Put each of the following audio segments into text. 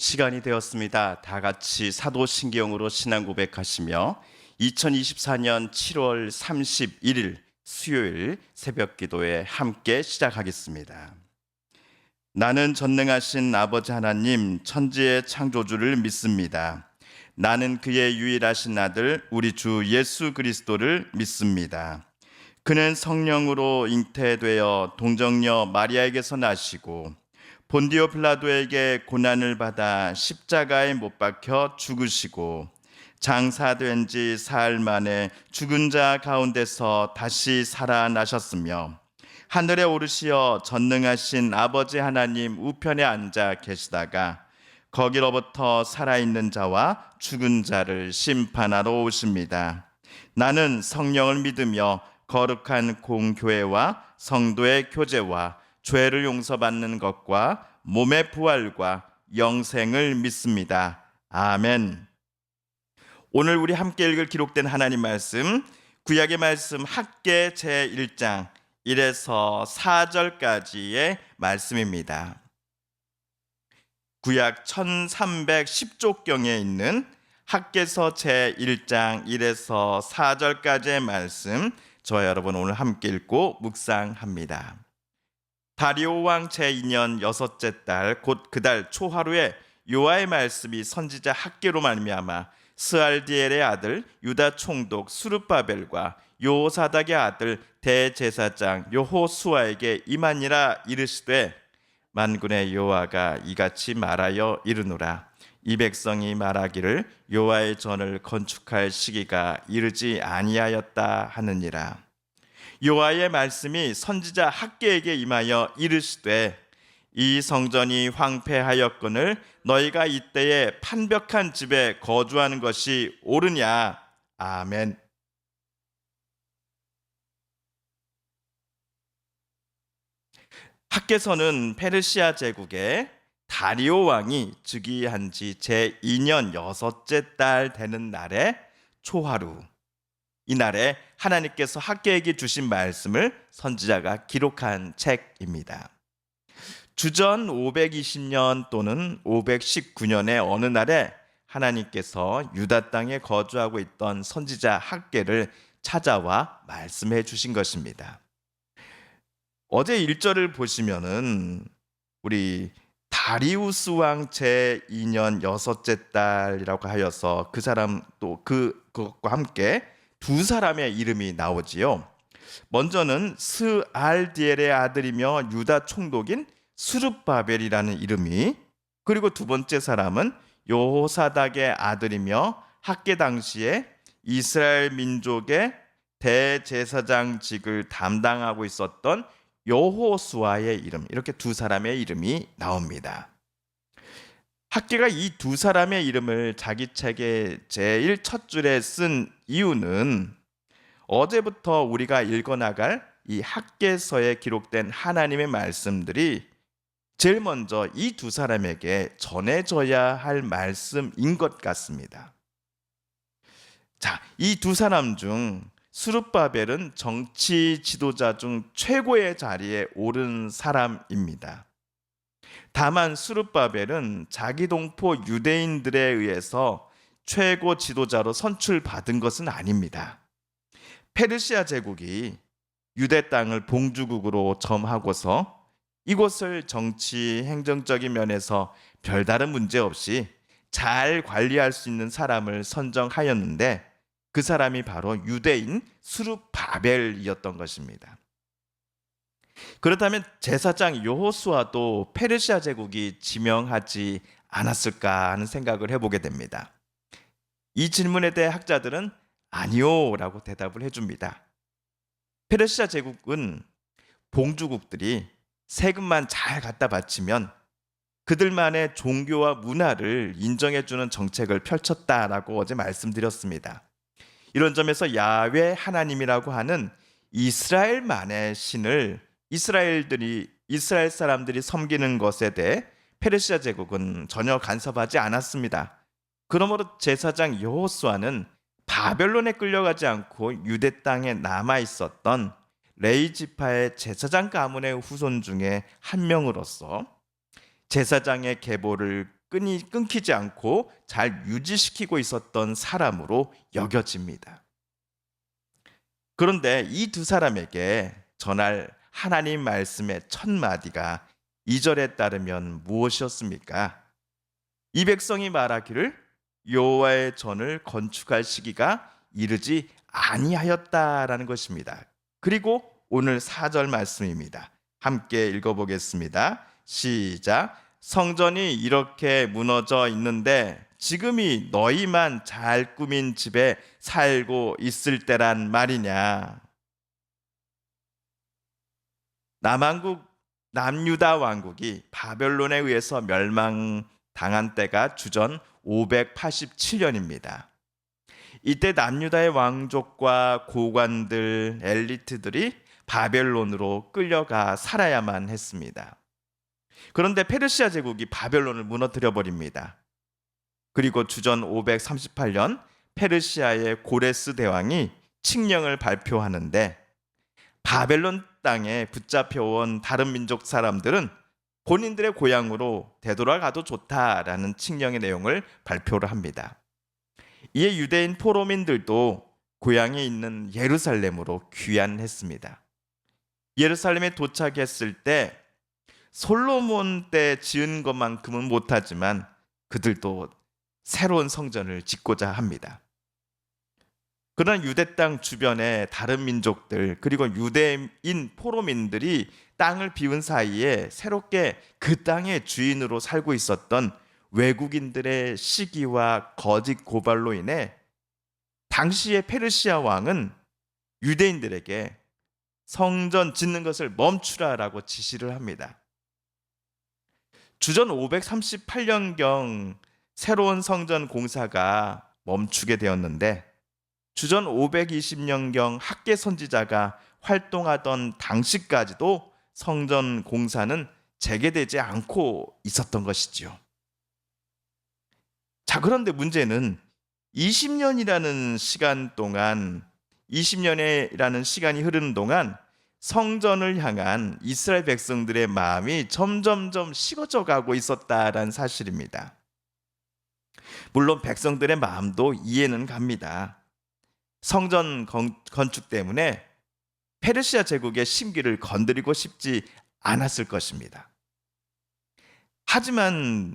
시간이 되었습니다. 다 같이 사도신경으로 신앙 고백하시며 2024년 7월 31일 수요일 새벽 기도에 함께 시작하겠습니다. 나는 전능하신 아버지 하나님 천지의 창조주를 믿습니다. 나는 그의 유일하신 아들 우리 주 예수 그리스도를 믿습니다. 그는 성령으로 잉태되어 동정녀 마리아에게서 나시고 본디오 빌라도에게 고난을 받아 십자가에 못 박혀 죽으시고 장사된 지 사흘 만에 죽은 자 가운데서 다시 살아나셨으며 하늘에 오르시어 전능하신 아버지 하나님 우편에 앉아 계시다가 거기로부터 살아있는 자와 죽은 자를 심판하러 오십니다. 나는 성령을 믿으며 거룩한 공교회와 성도의 교제와 죄를 용서받는 것과 몸의 부활과 영생을 믿습니다. 아멘. 오늘 우리 함께 읽을 기록된 하나님 말씀, 구약의 말씀 학개 제1장 1에서 4절까지의 말씀입니다. 구약 1310쪽경에 있는 학개서 제1장 1에서 4절까지의 말씀, 저와 여러분 오늘 함께 읽고 묵상합니다. 다리오 왕 제2년 여섯째 달 곧 그 달 초하루에 여호와의 말씀이 선지자 학개로 말미암아 스알디엘의 아들 유다 총독 수르바벨과 요사닥의 아들 대제사장 여호수아에게 임하니라 이르시되 만군의 여호와가 이같이 말하여 이르노라. 이 백성이 말하기를 여호와의 전을 건축할 시기가 이르지 아니하였다 하느니라. 여호와의 말씀이 선지자 학개에게 임하여 이르시되 이 성전이 황폐하였거늘 너희가 이때에 판벽한 집에 거주하는 것이 옳으냐. 아멘. 학개서는 페르시아 제국의 다리오 왕이 즉위한 지 제2년 여섯째 달 되는 날의 초하루, 이날에 하나님께서 학개에게 주신 말씀을 선지자가 기록한 책입니다. 주전 520년 또는 519년의 어느 날에 하나님께서 유다 땅에 거주하고 있던 선지자 학개를 찾아와 말씀해 주신 것입니다. 어제 1절을 보시면은 우리 다리우스 왕 제2년 여섯째 달이라고 하여서 그 사람 또 그것과 함께 두 사람의 이름이 나오지요. 먼저는 스알디엘의 아들이며 유다 총독인 스룹바벨이라는 이름이, 그리고 두 번째 사람은 여호사닥의 아들이며 학개 당시에 이스라엘 민족의 대제사장직을 담당하고 있었던 여호수아의 이름, 이렇게 두 사람의 이름이 나옵니다. 학개가 이 두 사람의 이름을 자기 책의 제일 첫 줄에 쓴 이유는 어제부터 우리가 읽어나갈 이 학개서에 기록된 하나님의 말씀들이 제일 먼저 이 두 사람에게 전해져야 할 말씀인 것 같습니다. 자, 이 두 사람 중 스룹바벨은 정치 지도자 중 최고의 자리에 오른 사람입니다. 다만 스룹바벨은 자기 동포 유대인들에 의해서 최고 지도자로 선출받은 것은 아닙니다. 페르시아 제국이 유대 땅을 봉주국으로 점하고서 이곳을 정치 행정적인 면에서 별다른 문제 없이 잘 관리할 수 있는 사람을 선정하였는데 그 사람이 바로 유대인 스룹바벨이었던 것입니다. 그렇다면 제사장 여호수아도 페르시아 제국이 지명하지 않았을까 하는 생각을 해보게 됩니다. 이 질문에 대해 학자들은 아니요 라고 대답을 해줍니다. 페르시아 제국은 봉주국들이 세금만 잘 갖다 바치면 그들만의 종교와 문화를 인정해주는 정책을 펼쳤다라고 어제 말씀드렸습니다. 이런 점에서 야훼 하나님이라고 하는 이스라엘만의 신을 이스라엘 사람들이 섬기는 것에 대해 페르시아 제국은 전혀 간섭하지 않았습니다. 그러므로 제사장 여호수아는 바벨론에 끌려가지 않고 유대 땅에 남아 있었던 레위 지파의 제사장 가문의 후손 중에 한 명으로서 제사장의 계보를 끊기지 않고 잘 유지시키고 있었던 사람으로 여겨집니다. 그런데 이 두 사람에게 전할 하나님 말씀의 첫 마디가 2절에 따르면 무엇이었습니까? 이 백성이 말하기를 여호와의 전을 건축할 시기가 이르지 아니하였다라는 것입니다. 그리고 오늘 4절 말씀입니다. 함께 읽어보겠습니다. 시작. 성전이 이렇게 무너져 있는데 지금이 너희만 잘 꾸민 집에 살고 있을 때란 말이냐. 남유다 왕국이 바벨론에 의해서 멸망당한 때가 주전 587년입니다. 이때 남유다의 왕족과 고관들, 엘리트들이 바벨론으로 끌려가 살아야만 했습니다. 그런데 페르시아 제국이 바벨론을 무너뜨려 버립니다. 그리고 주전 538년 페르시아의 고레스 대왕이 칙령을 발표하는데 바벨론 땅에 붙잡혀온 다른 민족 사람들은 본인들의 고향으로 되돌아가도 좋다라는 칙령의 내용을 발표를 합니다. 이에 유대인 포로민들도 고향에 있는 예루살렘으로 귀환했습니다. 예루살렘에 도착했을 때 솔로몬 때 지은 것만큼은 못하지만 그들도 새로운 성전을 짓고자 합니다. 그런 유대 땅 주변에 다른 민족들 그리고 유대인 포로민들이 땅을 비운 사이에 새롭게 그 땅의 주인으로 살고 있었던 외국인들의 시기와 거짓 고발로 인해 당시의 페르시아 왕은 유대인들에게 성전 짓는 것을 멈추라라고 지시를 합니다. 주전 538년경 새로운 성전 공사가 멈추게 되었는데 주전 520년경 학개 선지자가 활동하던 당시까지도 성전 공사는 재개되지 않고 있었던 것이지요. 자, 그런데 문제는 20년이라는 시간이 흐르는 동안 성전을 향한 이스라엘 백성들의 마음이 점점점 식어져 가고 있었다라는 사실입니다. 물론 백성들의 마음도 이해는 갑니다. 성전 건축 때문에 페르시아 제국의 심기를 건드리고 싶지 않았을 것입니다. 하지만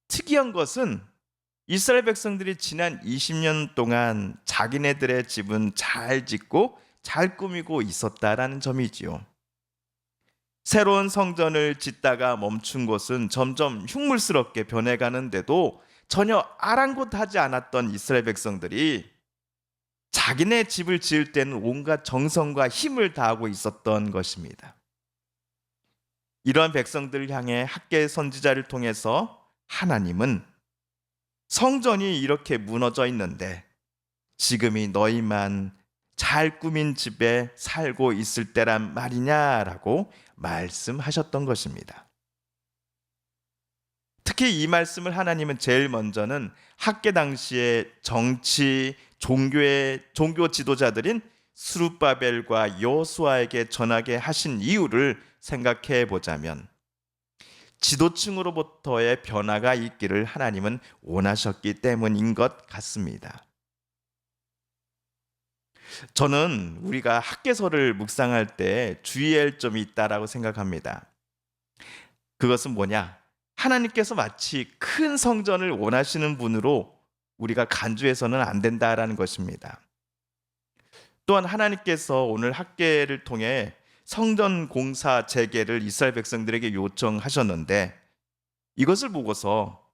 특이한 것은 이스라엘 백성들이 지난 20년 동안 자기네들의 집은 잘 짓고 잘 꾸미고 있었다라는 점이지요. 새로운 성전을 짓다가 멈춘 곳은 점점 흉물스럽게 변해가는데도 전혀 아랑곳하지 않았던 이스라엘 백성들이 자기네 집을 지을 때는 온갖 정성과 힘을 다하고 있었던 것입니다. 이러한 백성들을 향해 학개 선지자를 통해서 하나님은 성전이 이렇게 무너져 있는데 지금이 너희만 잘 꾸민 집에 살고 있을 때란 말이냐라고 말씀하셨던 것입니다. 특히 이 말씀을 하나님은 제일 먼저는 학개 당시의 정치, 종교 지도자들인 스룹바벨과 여호수아에게 전하게 하신 이유를 생각해 보자면 지도층으로부터의 변화가 있기를 하나님은 원하셨기 때문인 것 같습니다. 저는 우리가 학개서를 묵상할 때 주의할 점이 있다라고 생각합니다. 그것은 뭐냐? 하나님께서 마치 큰 성전을 원하시는 분으로 우리가 간주해서는 안 된다라는 것입니다. 또한 하나님께서 오늘 학개를 통해 성전 공사 재개를 이스라엘 백성들에게 요청하셨는데 이것을 보고서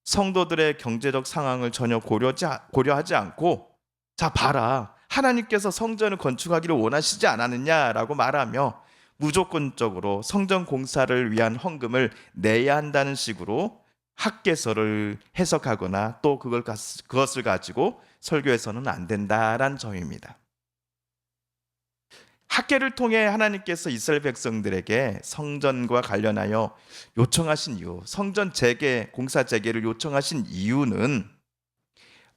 성도들의 경제적 상황을 전혀 고려하지 않고 자 봐라 하나님께서 성전을 건축하기를 원하시지 않았느냐라고 말하며 무조건적으로 성전 공사를 위한 헌금을 내야 한다는 식으로 학개서를 해석하거나 또 그것을 가지고 설교해서는 안 된다라는 점입니다. 학개를 통해 하나님께서 이스라엘 백성들에게 성전과 관련하여 요청하신 이유, 성전 재개, 공사 재개를 요청하신 이유는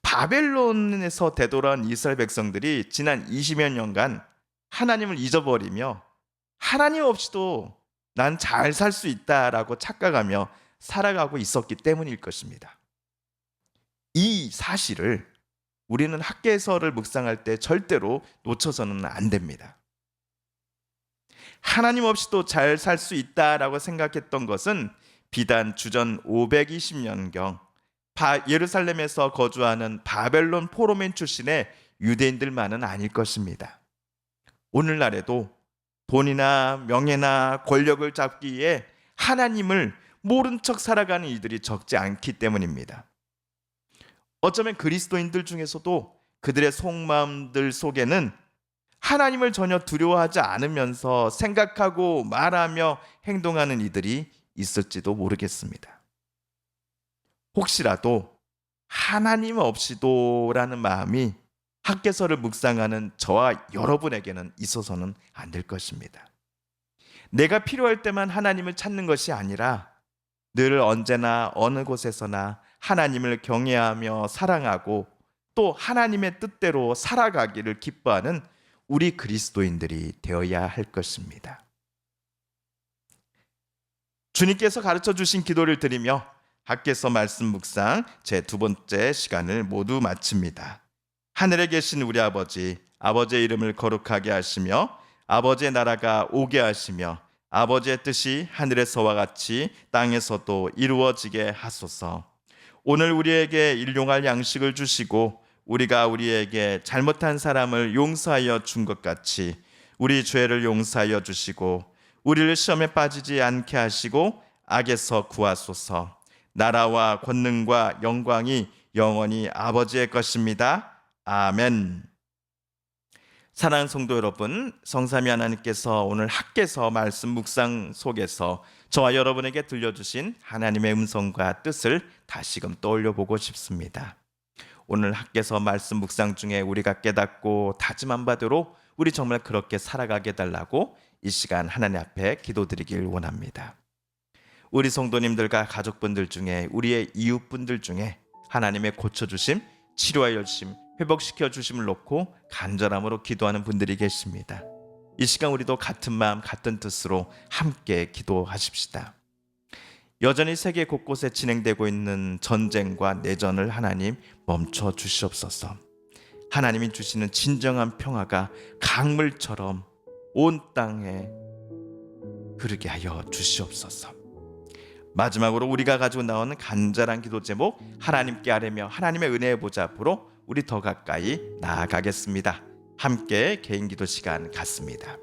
바벨론에서 되돌아온 이스라엘 백성들이 지난 20여 년간 하나님을 잊어버리며 하나님 없이도 난 잘 살 수 있다라고 착각하며 살아가고 있었기 때문일 것입니다. 이 사실을 우리는 학개서를 묵상할 때 절대로 놓쳐서는 안 됩니다. 하나님 없이도 잘 살 수 있다라고 생각했던 것은 비단 주전 520년경 예루살렘에서 거주하는 바벨론 포로맨 출신의 유대인들만은 아닐 것입니다. 오늘날에도 돈이나 명예나 권력을 잡기 위해 하나님을 모른 척 살아가는 이들이 적지 않기 때문입니다. 어쩌면 그리스도인들 중에서도 그들의 속마음들 속에는 하나님을 전혀 두려워하지 않으면서 생각하고 말하며 행동하는 이들이 있을지도 모르겠습니다. 혹시라도 하나님 없이도라는 마음이 학개서를 묵상하는 저와 여러분에게는 있어서는 안 될 것입니다. 내가 필요할 때만 하나님을 찾는 것이 아니라 늘 언제나 어느 곳에서나 하나님을 경외하며 사랑하고 또 하나님의 뜻대로 살아가기를 기뻐하는 우리 그리스도인들이 되어야 할 것입니다. 주님께서 가르쳐 주신 기도를 드리며 학개서 말씀 묵상 제 두 번째 시간을 모두 마칩니다. 하늘에 계신 우리 아버지, 아버지의 이름을 거룩하게 하시며 아버지의 나라가 오게 하시며 아버지의 뜻이 하늘에서와 같이 땅에서도 이루어지게 하소서. 오늘 우리에게 일용할 양식을 주시고 우리가 우리에게 잘못한 사람을 용서하여 준 것 같이 우리 죄를 용서하여 주시고 우리를 시험에 빠지지 않게 하시고 악에서 구하소서. 나라와 권능과 영광이 영원히 아버지의 것입니다. 아멘. 사랑하는 성도 여러분, 성삼위 하나님께서 오늘 학개서 말씀 묵상 속에서 저와 여러분에게 들려주신 하나님의 음성과 뜻을 다시금 떠올려 보고 싶습니다. 오늘 학개서 말씀 묵상 중에 우리가 깨닫고 다짐한 바대로 우리 정말 그렇게 살아가게 달라고 이 시간 하나님 앞에 기도드리길 원합니다. 우리 성도님들과 가족분들 중에 우리의 이웃분들 중에 하나님의 고쳐주심, 치료하여 주심, 회복시켜 주심을 놓고 간절함으로 기도하는 분들이 계십니다. 이 시간 우리도 같은 마음 같은 뜻으로 함께 기도하십시다. 여전히 세계 곳곳에 진행되고 있는 전쟁과 내전을 하나님 멈춰 주시옵소서. 하나님이 주시는 진정한 평화가 강물처럼 온 땅에 흐르게 하여 주시옵소서. 마지막으로 우리가 가지고 나오는 간절한 기도 제목, 하나님께 아뢰며 하나님의 은혜의 보좌 앞으로 우리 더 가까이 나아가겠습니다. 함께 개인 기도 시간 갖습니다.